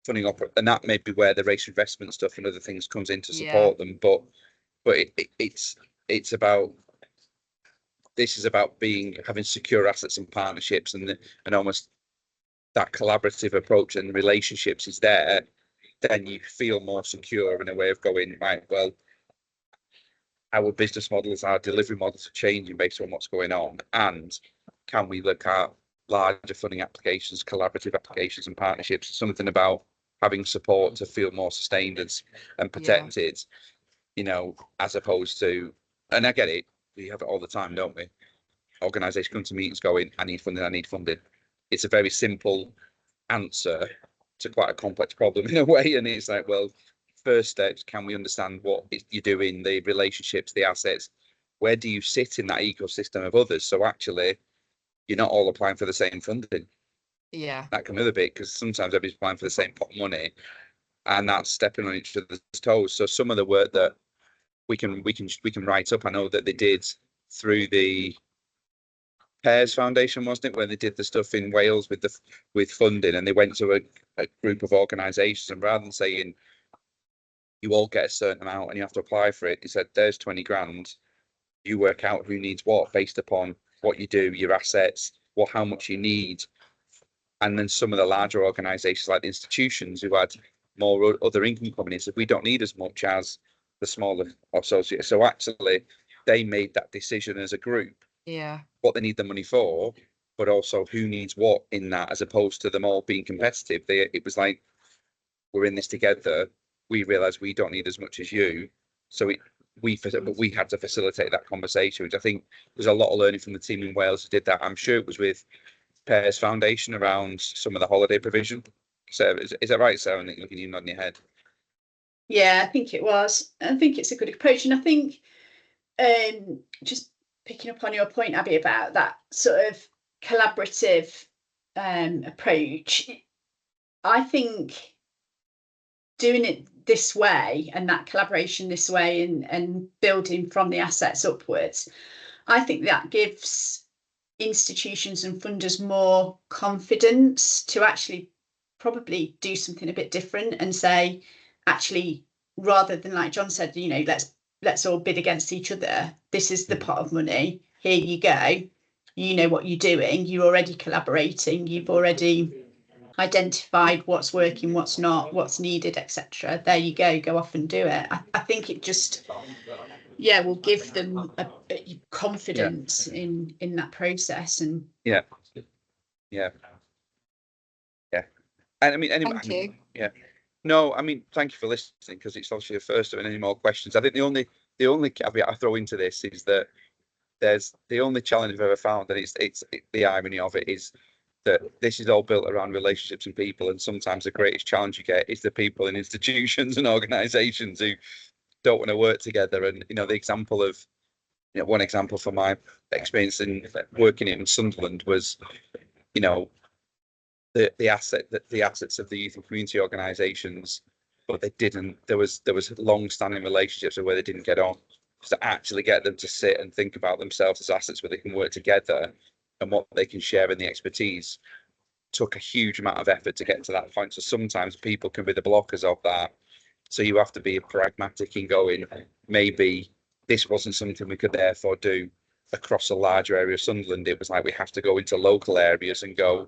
funding up. And that may be where the race investment stuff and other things comes in to support them. But it's about, this is about having secure assets and partnerships, and almost that collaborative approach and relationships is there. Then you feel more secure in a way of going, right, well, our business models, our delivery models are changing based on what's going on, and can we look at larger funding applications, collaborative applications and partnerships, something about having support to feel more sustained and protected, you know, as opposed to, and I get it, we have it all the time, don't we? Organisations come to meetings going, I need funding. It's a very simple answer to quite a complex problem in a way, and it's like, well, first steps, can we understand what you're doing, the relationships, the assets, where do you sit in that ecosystem of others? So actually you're not all applying for the same funding. That can be a bit, because sometimes everybody's applying for the same pot of money, and that's stepping on each other's toes. So some of the work that we can write up, I know that they did through the Pears Foundation, wasn't it, where they did the stuff in Wales with funding, and they went to a group of organisations, and rather than saying you all get a certain amount and you have to apply for it, he said, there's 20 grand, you work out who needs what based upon what you do, your assets, how much you need. And then some of the larger organisations, like the institutions who had more other income coming in, said we don't need as much as the smaller associates. So actually they made that decision as a group, what they need the money for, but also who needs what in that, as opposed to them all being competitive. It was like, we're in this together, we realise we don't need as much as you, so we had to facilitate that conversation, which I think there's a lot of learning from the team in Wales who did that. I'm sure it was with Pears Foundation around some of the holiday provision. So is that right, Sarah? I think looking you nodding your head. Yeah, I think it was. I think it's a good approach, and I think just picking up on your point, Abby, about that sort of collaborative approach, I think doing it this way and that collaboration this way and building from the assets upwards, I think that gives institutions and funders more confidence to actually probably do something a bit different and say, actually, rather than, like John said, you know, let's all bid against each other. This is the pot of money. Here you go. You know what you're doing. You're already collaborating. You've already identified what's working, what's not, what's needed, etc. There you go off and do it. I think it just will give them a confidence in that process. And and I mean, anyway, Thank you. No, I mean, thank you for listening, because it's obviously the first of any more questions. I think the only caveat I throw into this is that there's the only challenge I've ever found, and it's the irony of it is that this is all built around relationships and people, and sometimes the greatest challenge you get is the people in institutions and organisations who don't want to work together. And the example of one example from my experience in working in Sunderland was the assets of the youth and community organisations, but they didn't. There was long-standing relationships where they didn't get on. So to actually get them to sit and think about themselves as assets where they can work together and what they can share in the expertise took a huge amount of effort to get to that point. So sometimes people can be the blockers of that. So you have to be pragmatic in going, maybe this wasn't something we could therefore do across a larger area of Sunderland. It was like we have to go into local areas and go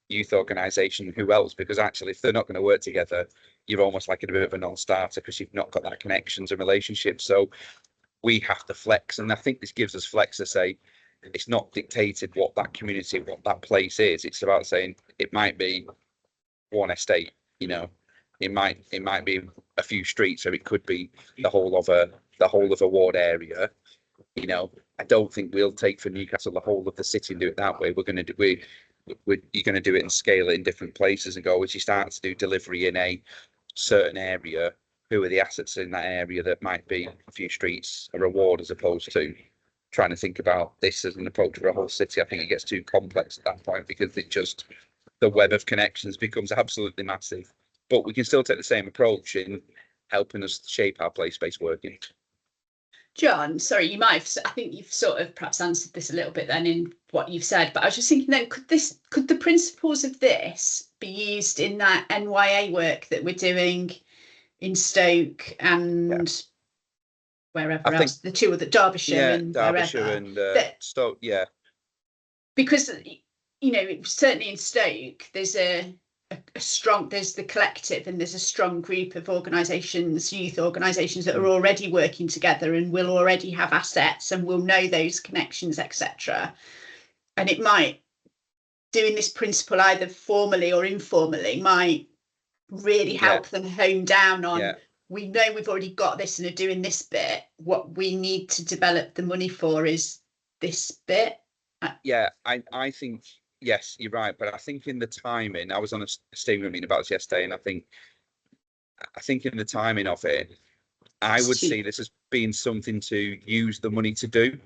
youth organisation, who else? Because actually, if they're not going to work together, you're almost like a bit of a non-starter because you've not got that connections and relationships. So we have to flex, and I think this gives us flex to say it's not dictated what that community, what that place is. It's about saying it might be one estate, it might be a few streets, or it could be the whole of a ward area. I don't think we'll take for Newcastle the whole of the city and do it that way. You're going to do it and scale it in different places and go, as you start to do delivery in a certain area, who are the assets in that area that might be a few streets, a reward, as opposed to trying to think about this as an approach for a whole city. I think it gets too complex at that point because the web of connections becomes absolutely massive. But we can still take the same approach in helping us shape our place-based working. John, sorry, I think you've sort of perhaps answered this a little bit then in what you've said, but I was just thinking then, could the principles of this be used in that NYA work that we're doing in Stoke and wherever else, the two of the Derbyshire and Derbyshire wherever, and Stoke, because certainly in Stoke there's there's the collective, and there's a strong group of organisations, youth organisations, that are already working together and will already have assets and will know those connections, etc. And it might, doing this principle either formally or informally, might really help them hone down on, we know we've already got this and are doing this bit, what we need to develop the money for is this bit. I think, yes, you're right, but I think in the timing, I was on a statement meeting about this yesterday, and I think in the timing of it, I would see this as being something to use the money to do,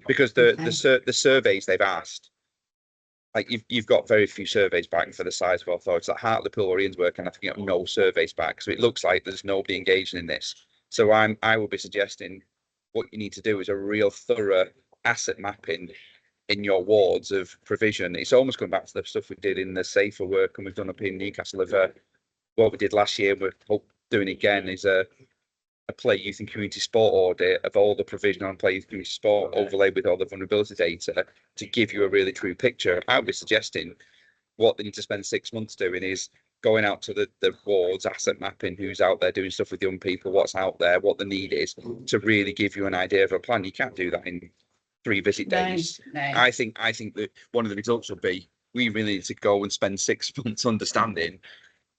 because the surveys they've asked, like you've got very few surveys back for the size of authorities. Like Hartlepool or Ian's work, and I think no surveys back, so it looks like there's nobody engaging in this. So I will be suggesting what you need to do is a real thorough asset mapping in your wards of provision. It's almost going back to the stuff we did in the safer work, and we've done up in Newcastle of what we did last year. We're doing again is a play youth and community sport audit of all the provision on play youth community sport overlaid with all the vulnerability data to give you a really true picture. I would be suggesting what they need to spend 6 months doing is going out to the wards, asset mapping, who's out there doing stuff with young people, what's out there, what the need is, to really give you an idea of a plan. You can't do that in 3 visit days. No. I think that one of the results will be we really need to go and spend 6 months understanding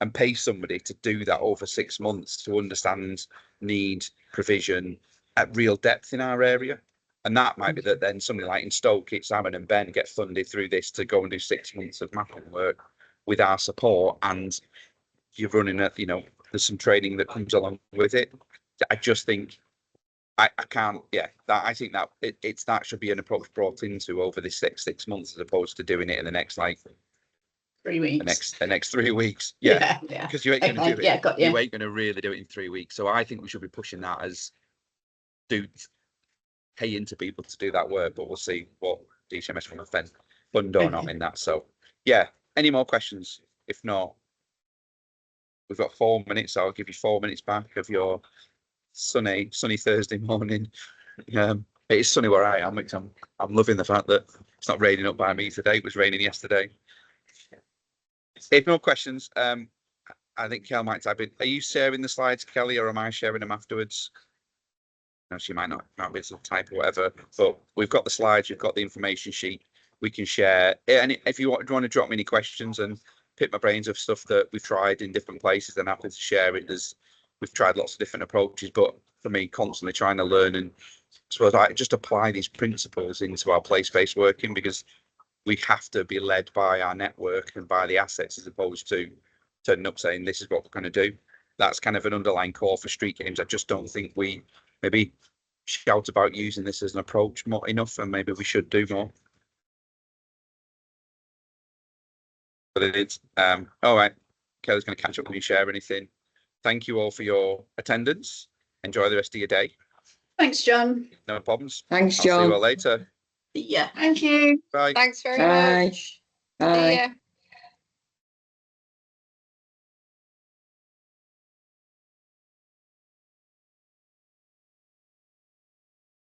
and pay somebody to do that over 6 months to understand need, provision at real depth in our area. And that might be that then somebody like in Stoke, it's Aaron and Ben get funded through this to go and do 6 months of mapping work with our support, and you're running there's some training that comes along with it. I just think I can't, I think that that should be an approach brought into over this 6 months, as opposed to doing it in the next 3 weeks. The next 3 weeks. Because you ain't going to do it. You ain't going to really do it in 3 weeks. So I think we should be pushing that as pay into people to do that work, but we'll see what DCMS want to fund or not in that. So any more questions? If not, we've got 4 minutes. So I'll give you 4 minutes back of your sunny Thursday morning. It is sunny where I am, which I'm loving the fact that it's not raining up by me today. It was raining yesterday. If no questions, I think Kel might type in. Are you sharing the slides, Kelly, or am I sharing them afterwards? No, she might not be able to type or whatever, but we've got the slides, you've got the information sheet, we can share. And if you want to drop me any questions and pick my brains of stuff that we've tried in different places, then happy to share it. We've tried lots of different approaches, but for me, constantly trying to learn and suppose I just apply these principles into our place-based working, because we have to be led by our network and by the assets, as opposed to turning up saying this is what we're going to do. that's kind of an underlying call for street games. I just don't think we maybe shout about using this as an approach more enough, and maybe we should do more. But it's all right. Kelly's going to catch up with you, share anything. Thank you all for your attendance. Enjoy the rest of your day. Thanks, John. No problems. Thanks, I'll see you John. all later. Yeah. Thank you. Bye. Thanks very Bye. much. See Bye. ya.